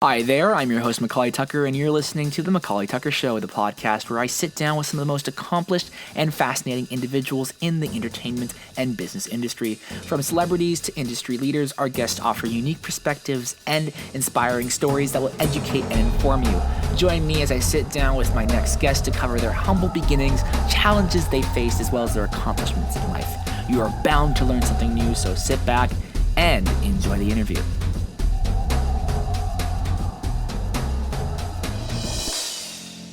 Hi there, I'm your host McAuley Tucker, and you're listening to The McAuley Tucker Show, the podcast where I sit down with some of the most accomplished and fascinating individuals in the entertainment and business industry. From celebrities to industry leaders, our guests offer unique perspectives and inspiring stories that will educate and inform you. Join me as I sit down with my next guest to cover their humble beginnings, challenges they faced, as well as their accomplishments in life. You are bound to learn something new, so sit back and enjoy the interview.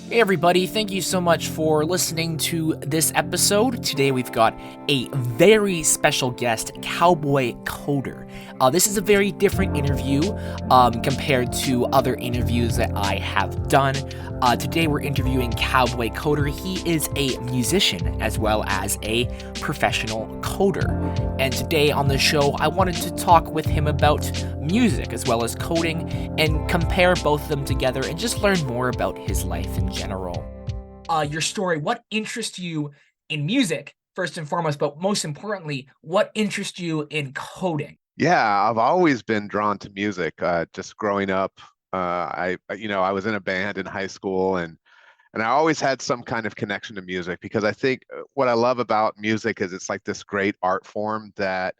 Hey everybody, thank you so much for listening to this episode. Today we've got a very special guest, Cowboy Coder. This is a very different interview compared to other interviews that I have done. Today we're interviewing Cowboy Coder. He is a musician as well as a professional coder. And today on the show, I wanted to talk with him about music as well as coding and compare both of them together and just learn more about his life in general. Your story, what interests you in music, first and foremost, but most importantly, what interests you in coding? Yeah, I've always been drawn to music. Just growing up, I was in a band in high school, and I always had some kind of connection to music because I think what I love about music is it's like this great art form that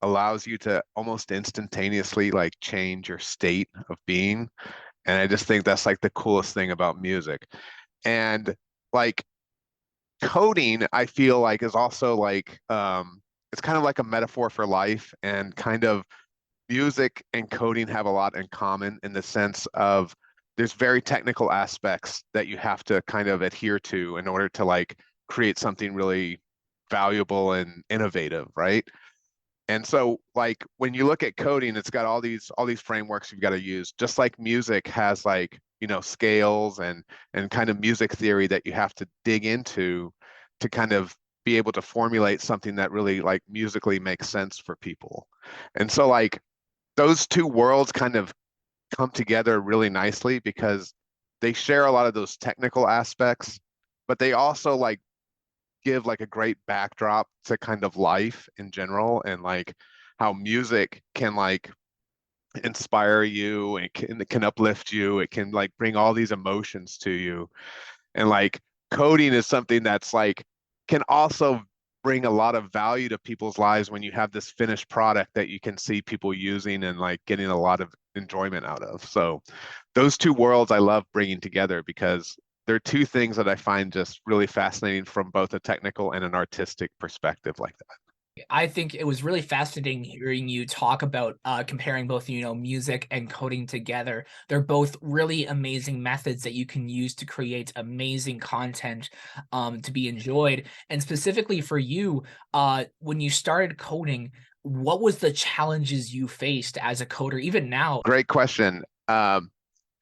allows you to almost instantaneously like change your state of being. And I just think that's like the coolest thing about music. And like coding, I feel like is also like it's kind of like a metaphor for life, and kind of music and coding have a lot in common in the sense of there's very technical aspects that you have to kind of adhere to in order to like create something really valuable and innovative, right? And so like when you look at coding, it's got all these frameworks you've got to use, just like music has like, scales and kind of music theory that you have to dig into to kind of be able to formulate something that really like musically makes sense for people. And so like those two worlds kind of come together really nicely because they share a lot of those technical aspects, but they also like give like a great backdrop to kind of life in general, and like how music can like inspire you, and it can uplift you. It can like bring all these emotions to you. And like coding is something that's like can also bring a lot of value to people's lives when you have this finished product that you can see people using and like getting a lot of enjoyment out of. So those two worlds I love bringing together because they're two things that I find just really fascinating from both a technical and an artistic perspective like that. I think it was really fascinating hearing you talk about comparing both, music and coding together. They're both really amazing methods that you can use to create amazing content to be enjoyed. And specifically for you, when you started coding, what was the challenges you faced as a coder, even now? Great question.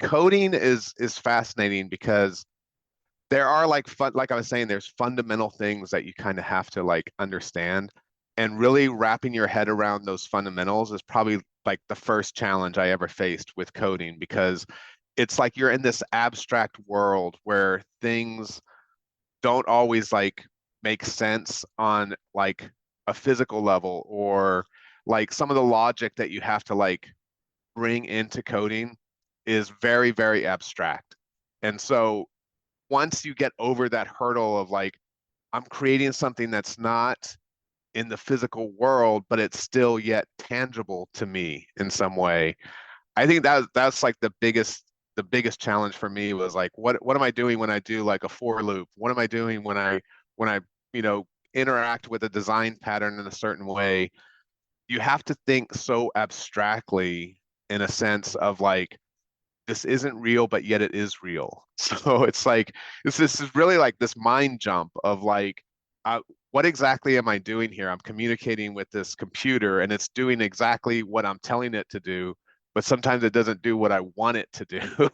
Coding is fascinating because there are like like I was saying, there's fundamental things that you kind of have to like understand, and really wrapping your head around those fundamentals is probably like the first challenge I ever faced with coding, because it's like you're in this abstract world where things don't always like make sense on like a physical level, or like some of the logic that you have to like bring into coding is very, very abstract. And so once you get over that hurdle of like, I'm creating something that's not in the physical world, but it's still yet tangible to me in some way. I think that's like the biggest challenge for me was like, what am I doing when I do like a for loop? What am I doing when I you know interact with a design pattern in a certain way? You have to think so abstractly in a sense of like this isn't real, but yet it is real. So it's like this is really like this mind jump of like, uh, what exactly am I doing here? I'm communicating with this computer, and it's doing exactly what I'm telling it to do, but sometimes it doesn't do what I want it to do.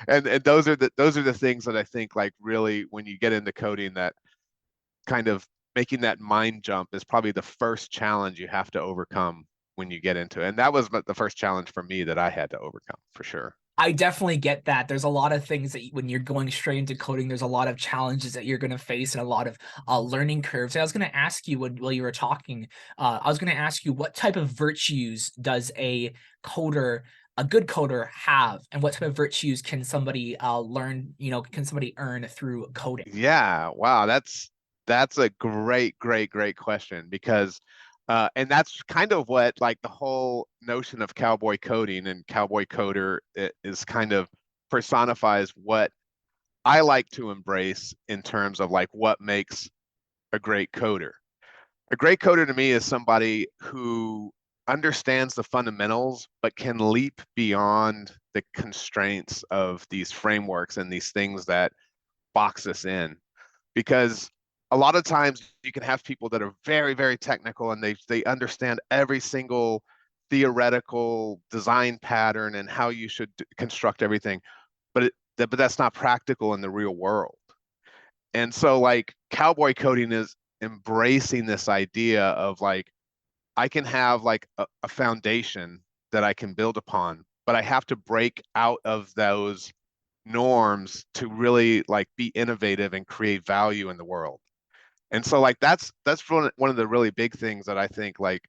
And those are the things that I think like really when you get into coding, that kind of making that mind jump is probably the first challenge you have to overcome when you get into it. And that was the first challenge for me that I had to overcome for sure. I definitely get that. There's a lot of things that when you're going straight into coding, there's a lot of challenges that you're going to face and a lot of learning curves. I was going to ask you while you were talking, I was going to ask you what type of virtues does a coder a good coder have, and what type of virtues can somebody learn? Can somebody earn through coding? Yeah, wow, that's a great question because and that's kind of what like the whole notion of cowboy coding and cowboy coder is kind of personifies what I like to embrace in terms of like what makes a great coder. A great coder to me is somebody who understands the fundamentals but can leap beyond the constraints of these frameworks and these things that box us in, because a lot of times you can have people that are very technical and they understand every single theoretical design pattern and how you should construct everything, but that's not practical in the real world. And so like cowboy coding is embracing this idea of like I can have like a foundation that I can build upon, but I have to break out of those norms to really like be innovative and create value in the world. And so like that's one of the really big things that I think like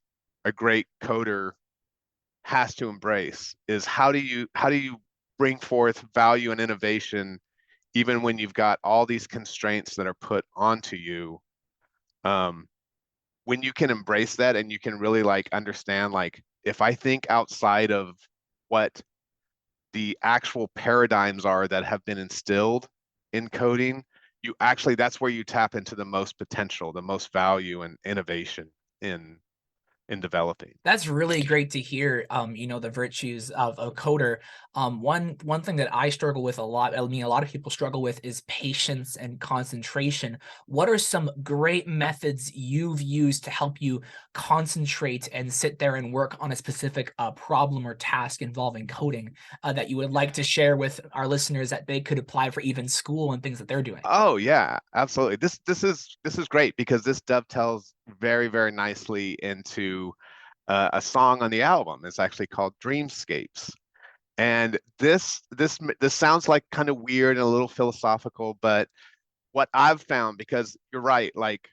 a great coder has to embrace is how do you bring forth value and innovation even when you've got all these constraints that are put onto you. um, when you can embrace that and you can really like understand like if I think outside of what the actual paradigms are that have been instilled in coding, you actually that's where you tap into the most potential, the most value and innovation in developing. That's really great to hear, the virtues of a coder. One thing that I struggle with a lot, I mean, a lot of people struggle with is patience and concentration. What are some great methods you've used to help you concentrate and sit there and work on a specific problem or task involving coding that you would like to share with our listeners that they could apply for even school and things that they're doing? Oh yeah, absolutely. This is great because this dovetails very nicely into a song on the album. It's actually called Dreamscapes. And this sounds like kind of weird and a little philosophical, but what I've found, because you're right, like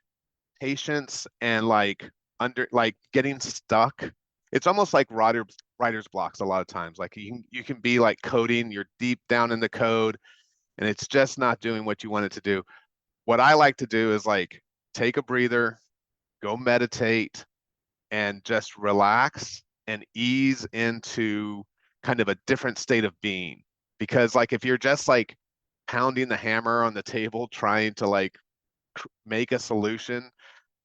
patience and like under like getting stuck, it's almost like writer's blocks a lot of times. Like you can be like coding, you're deep down in the code, and it's just not doing what you want it to do. What I like to do is like take a breather, go meditate, and just relax and ease into kind of a different state of being. Because like if you're just like pounding the hammer on the table trying to like make a solution,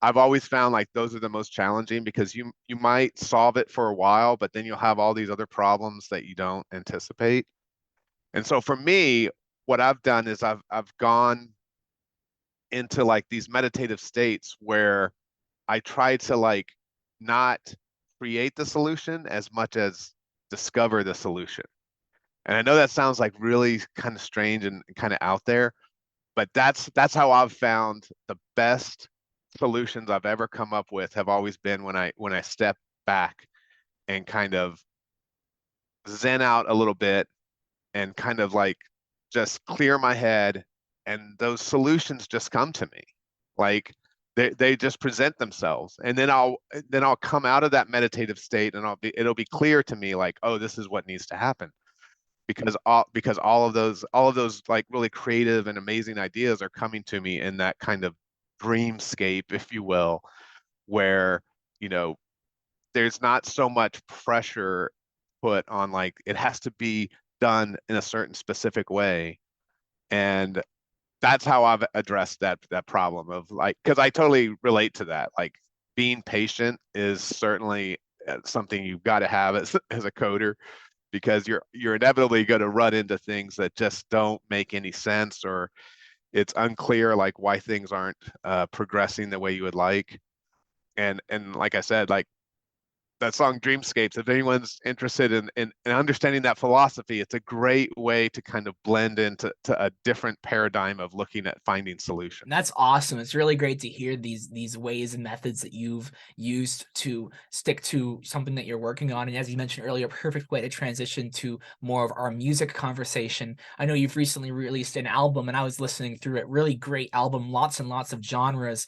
I've always found like those are the most challenging because you might solve it for a while, but then you'll have all these other problems that you don't anticipate. And so for me, what I've done is I've gone into like these meditative states where I try to like not create the solution as much as discover the solution. And I know that sounds like really kind of strange and kind of out there, but that's how I've found the best solutions I've ever come up with have always been when I step back and kind of zen out a little bit and kind of like just clear my head, and those solutions just come to me. Like they just present themselves, and then I'll come out of that meditative state and it'll be clear to me like, oh, this is what needs to happen, because all of those like really creative and amazing ideas are coming to me in that kind of dreamscape, if you will, where you know there's not so much pressure put on like it has to be done in a certain specific way. And that's how I've addressed that problem of like, because I totally relate to that. Like being patient is certainly something you've got to have as a coder, because you're inevitably going to run into things that just don't make any sense, or it's unclear like why things aren't progressing the way you would like. And like I said, like that song Dreamscapes, if anyone's interested in understanding that philosophy, it's a great way to kind of blend into a different paradigm of looking at finding solutions. That's awesome. It's really great to hear these ways and methods that you've used to stick to something that you're working on. And as you mentioned earlier, perfect way to transition to more of our music conversation. I know you've recently released an album, and I was listening through it. Really great album, lots and lots of genres.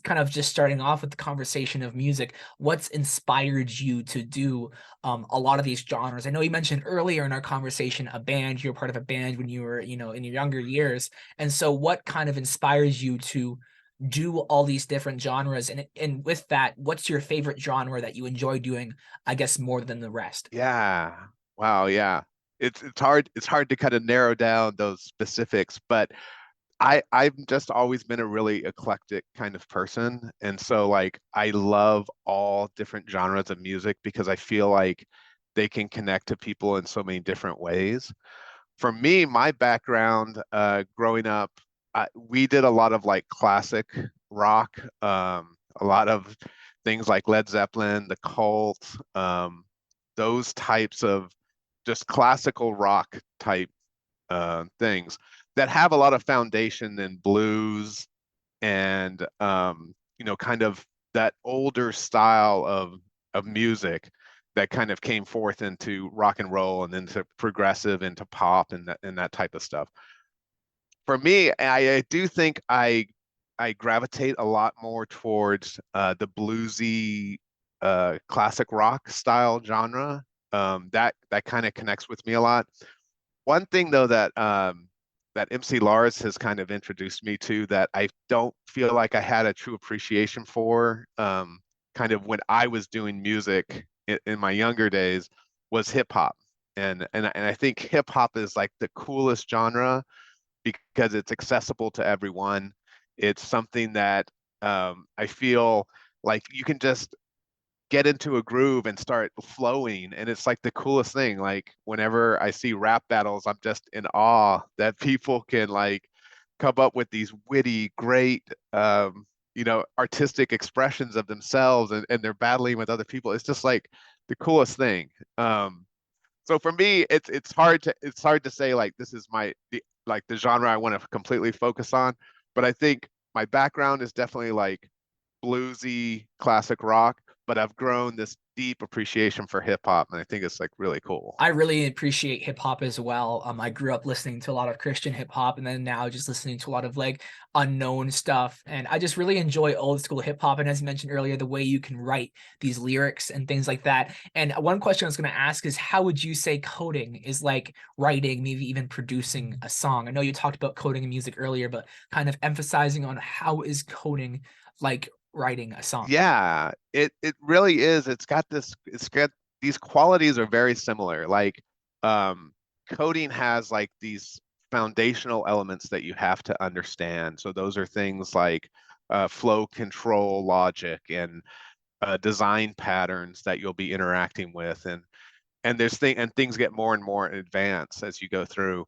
kind of just starting off with the conversation of music, what's inspired you to do a lot of these genres? I know you mentioned earlier in our conversation a band, you were part of a band when you were, in your younger years. And so what kind of inspires you to do all these different genres? And with that, what's your favorite genre that you enjoy doing, I guess, more than the rest? Yeah. Wow, yeah. It's hard to kind of narrow down those specifics, but I've just always been a really eclectic kind of person. And so like I love all different genres of music because I feel like they can connect to people in so many different ways. For me, my background growing up, we did a lot of like classic rock, a lot of things like Led Zeppelin, The Cult, those types of just classical rock type things that have a lot of foundation in blues and kind of that older style of music that kind of came forth into rock and roll and into progressive, into pop and that type of stuff. For me, I do think I gravitate a lot more towards the bluesy classic rock style genre. That kind of connects with me a lot. One thing though that MC Lars has kind of introduced me to that I don't feel like I had a true appreciation for, kind of when I was doing music in my younger days, was hip hop. And I think hip hop is like the coolest genre because it's accessible to everyone. It's something that I feel like you can just get into a groove and start flowing, and it's like the coolest thing. Like whenever I see rap battles, I'm just in awe that people can like come up with these witty great artistic expressions of themselves, and they're battling with other people. It's just like the coolest thing. So for me, it's hard to say like this is like the genre I want to completely focus on, but I think my background is definitely like bluesy classic rock, but I've grown this deep appreciation for hip hop, and I think it's like really cool. I really appreciate hip hop as well. I grew up listening to a lot of Christian hip hop, and then now just listening to a lot of like unknown stuff. And I just really enjoy old school hip hop. And as you mentioned earlier, the way you can write these lyrics and things like that. And one question I was going to ask is, how would you say coding is like writing, maybe even producing a song? I know you talked about coding and music earlier, but kind of emphasizing on how is coding like writing a song? Yeah, it really is. It's got these qualities are very similar. Like um coding has like these foundational elements that you have to understand. So those are things like flow control logic and design patterns that you'll be interacting with, and things get more and more advanced as you go through.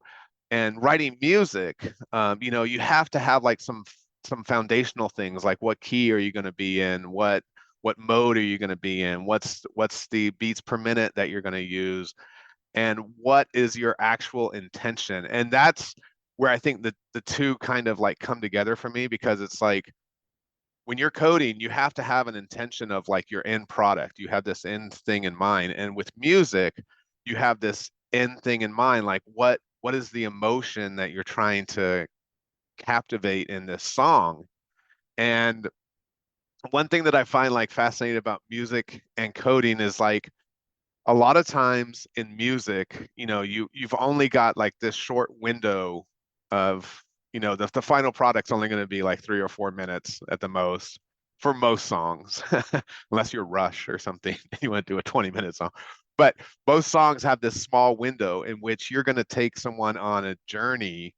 And writing music, you have to have like some foundational things like what key are you going to be in, what mode are you going to be in, what's the beats per minute that you're going to use, and what is your actual intention. And that's where I think the two kind of like come together for me, because it's like when you're coding, you have to have an intention of like your end product. You have this end thing in mind. And with music, you have this end thing in mind, like what is the emotion that you're trying to captivate in this song. And one thing that I find like fascinating about music and coding is like a lot of times in music, you've only got like this short window of, the final product's only going to be like 3 or 4 minutes at the most for most songs, unless you're Rush or something and you want to do a 20-minute song. But most songs have this small window in which you're going to take someone on a journey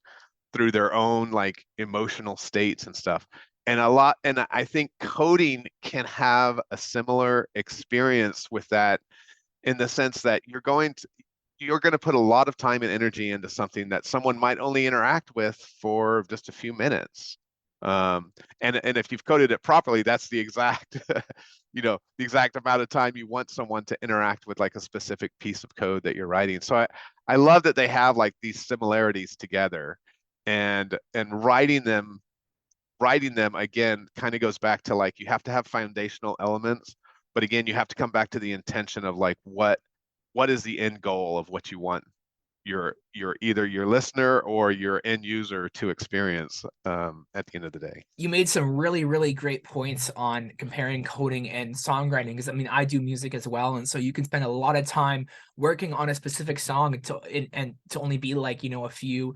through their own like emotional states and stuff. And I think coding can have a similar experience with that, in the sense that you're going to put a lot of time and energy into something that someone might only interact with for just a few minutes. And if you've coded it properly, that's the exact the exact amount of time you want someone to interact with like a specific piece of code that you're writing. So I love that they have like these similarities together, and writing them again kind of goes back to like you have to have foundational elements, but again you have to come back to the intention of like what is the end goal of what you want. your either your listener or your end user to experience at the end of the day. You made some really, really great points on comparing coding and songwriting. Because I mean, I do music as well, and so you can spend a lot of time working on a specific song and to only be like a few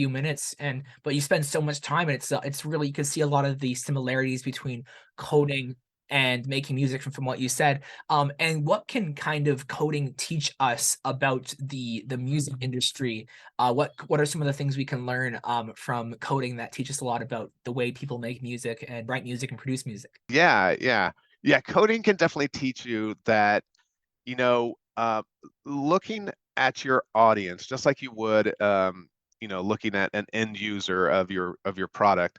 minutes, and but you spend so much time, and it's really you can see a lot of the similarities between coding and making music from what you said. And what can kind of coding teach us about the music industry? What are some of the things we can learn from coding that teach us a lot about the way people make music and write music and produce music? Yeah, coding can definitely teach you that, you know, looking at your audience, just like you would, looking at an end user of your product,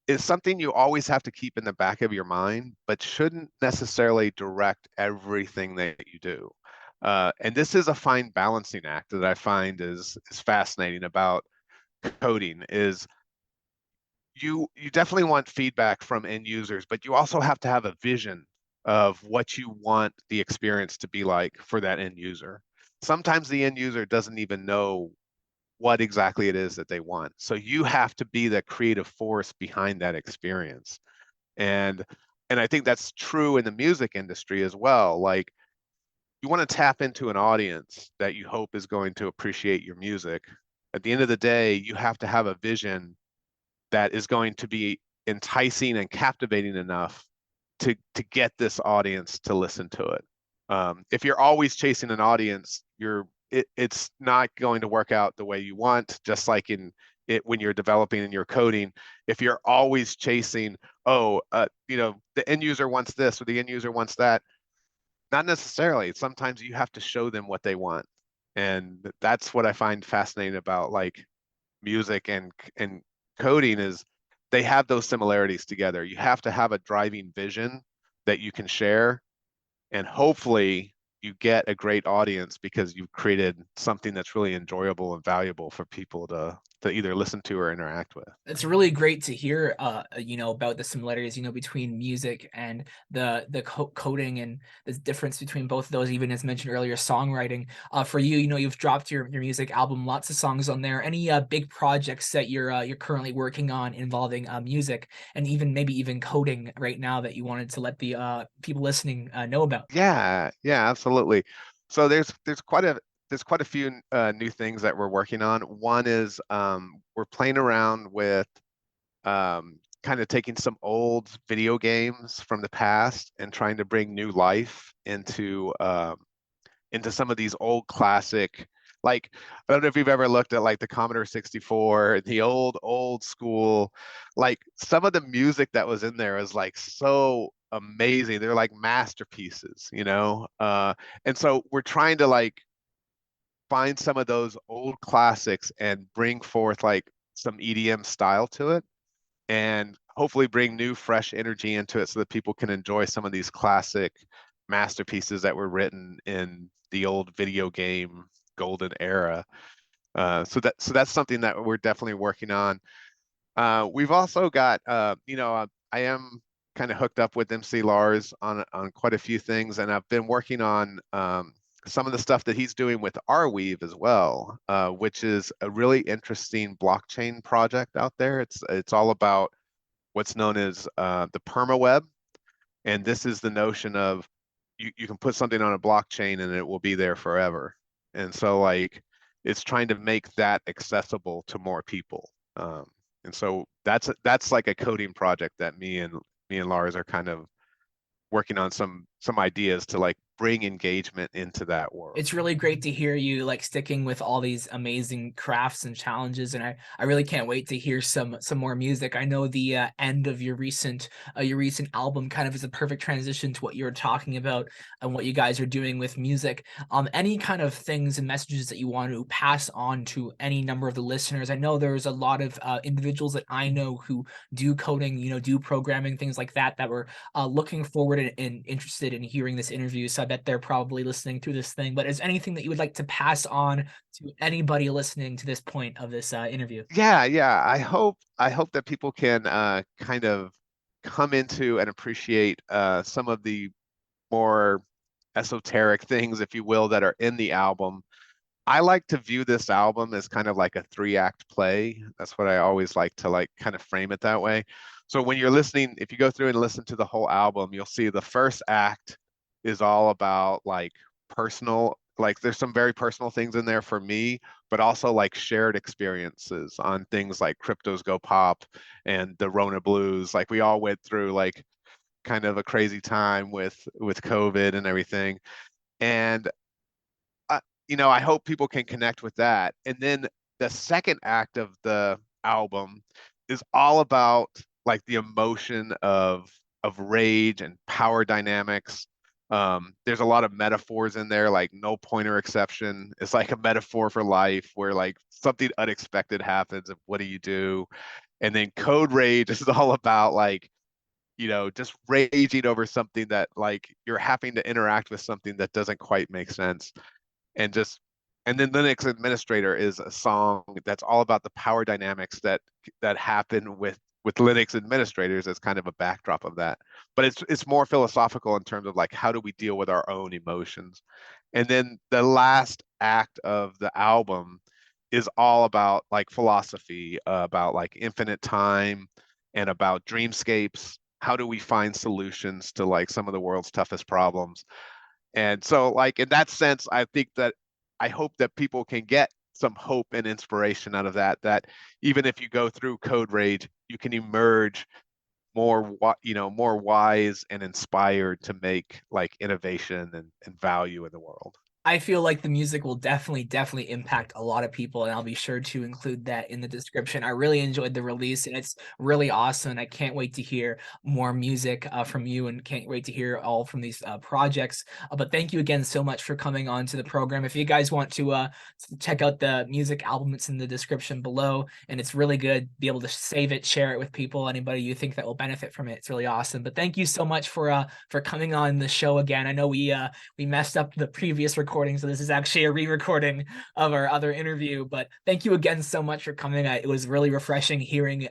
is something you always have to keep in the back of your mind, but shouldn't necessarily direct everything that you do. And this is a fine balancing act that I find is fascinating about coding is you definitely want feedback from end users, but you also have to have a vision of what you want the experience to be like for that end user. Sometimes the end user doesn't even know what exactly it is that they want. So you have to be the creative force behind that experience. And and I think that's true in the music industry as well. Like you want to tap into an audience that you hope is going to appreciate your music. At the end of the day, you have to have a vision that is going to be enticing and captivating enough to get this audience to listen to it. If you're always chasing an audience, it's not going to work out the way you want. Just like in it when you're developing and you're coding, if you're always chasing, the end user wants this or the end user wants that, not necessarily. Sometimes you have to show them what they want, and that's what I find fascinating about like music and coding is they have those similarities together. You have to have a driving vision that you can share, and hopefully you get a great audience because you've created something that's really enjoyable and valuable for people to either listen to or interact with. It's really great to hear, about the similarities, between music and the coding and the difference between both of those. Even as mentioned earlier, songwriting. For you, you've dropped your music album, lots of songs on there. Any big projects that you're currently working on involving music and even maybe even coding right now that you wanted to let the people listening know about? Yeah, absolutely. So there's quite a few new things that we're working on. One is we're playing around with kind of taking some old video games from the past and trying to bring new life into some of these old classic, like I don't know if you've ever looked at like the Commodore 64, the old school, like some of the music that was in there is like so amazing. They're like masterpieces, you know? And so we're trying to like find some of those old classics and bring forth like some EDM style to it and hopefully bring new fresh energy into it so that people can enjoy some of these classic masterpieces that were written in the old video game golden era. So that's something that we're definitely working on. We've also got I am kind of hooked up with MC Lars on quite a few things, and I've been working on some of the stuff that he's doing with Arweave as well, which is a really interesting blockchain project out there. It's all about what's known as the permaweb. And this is the notion of you can put something on a blockchain and it will be there forever. And so like it's trying to make that accessible to more people. And so that's like a coding project that me and Lars are kind of working on some ideas to like bring engagement into that world. It's really great to hear you like sticking with all these amazing crafts and challenges, and I really can't wait to hear some more music. I know the end of your recent album kind of is a perfect transition to what you were talking about and what you guys are doing with music. Any kind of things and messages that you want to pass on to any number of the listeners? I know there's a lot of individuals that I know who do coding, do programming, things like that were looking forward and interested in hearing this interview. So I bet they're probably listening through this thing. But is anything that you would like to pass on to anybody listening to this point of this interview? Yeah. I hope that people can kind of come into and appreciate some of the more esoteric things, if you will, that are in the album. I like to view this album as kind of like a three-act play. That's what I always like to like kind of frame it that way. So when you're listening, if you go through and listen to the whole album, you'll see the first act is all about like personal, like there's some very personal things in there for me, but also like shared experiences on things like Cryptos Go Pop and the Rona Blues. Like we all went through like kind of a crazy time with COVID and everything. And uh, I hope people can connect with that. And then the second act of the album is all about like the emotion of rage and power dynamics. There's a lot of metaphors in there, like no pointer exception. It's like a metaphor for life where like something unexpected happens and what do you do? And then Code Rage is all about like, just raging over something that like you're having to interact with something that doesn't quite make sense and just and then Linux Administrator is a song that's all about the power dynamics that happen with Linux administrators as kind of a backdrop of that. But it's more philosophical in terms of like how do we deal with our own emotions. And then the last act of the album is all about like philosophy, about like infinite time and about dreamscapes. How do we find solutions to like some of the world's toughest problems? And so, like, in that sense, I hope that people can get some hope and inspiration out of that, that even if you go through Code Rage, you can emerge more wise and inspired to make like innovation and value in the world. I feel like the music will definitely impact a lot of people, and I'll be sure to include that in the description. I really enjoyed the release, and it's really awesome. And I can't wait to hear more music from you, and can't wait to hear all from these projects. But thank you again so much for coming on to the program. If you guys want to check out the music album, it's in the description below, and it's really good. Be able to save it, share it with people, anybody you think that will benefit from it. It's really awesome. But thank you so much for coming on the show again. I know we messed up the previous recording, so this is actually a re-recording of our other interview. But thank you again so much for coming. It was really refreshing hearing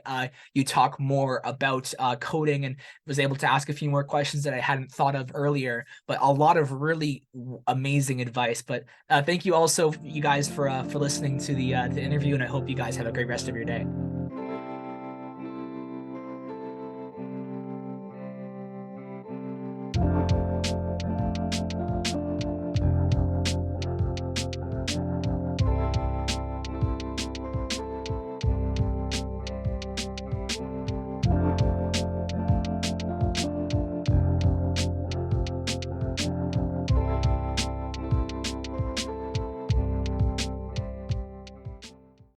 you talk more about coding, and was able to ask a few more questions that I hadn't thought of earlier. But a lot of really amazing advice. But thank you also, you guys, for listening to the interview, and I hope you guys have a great rest of your day.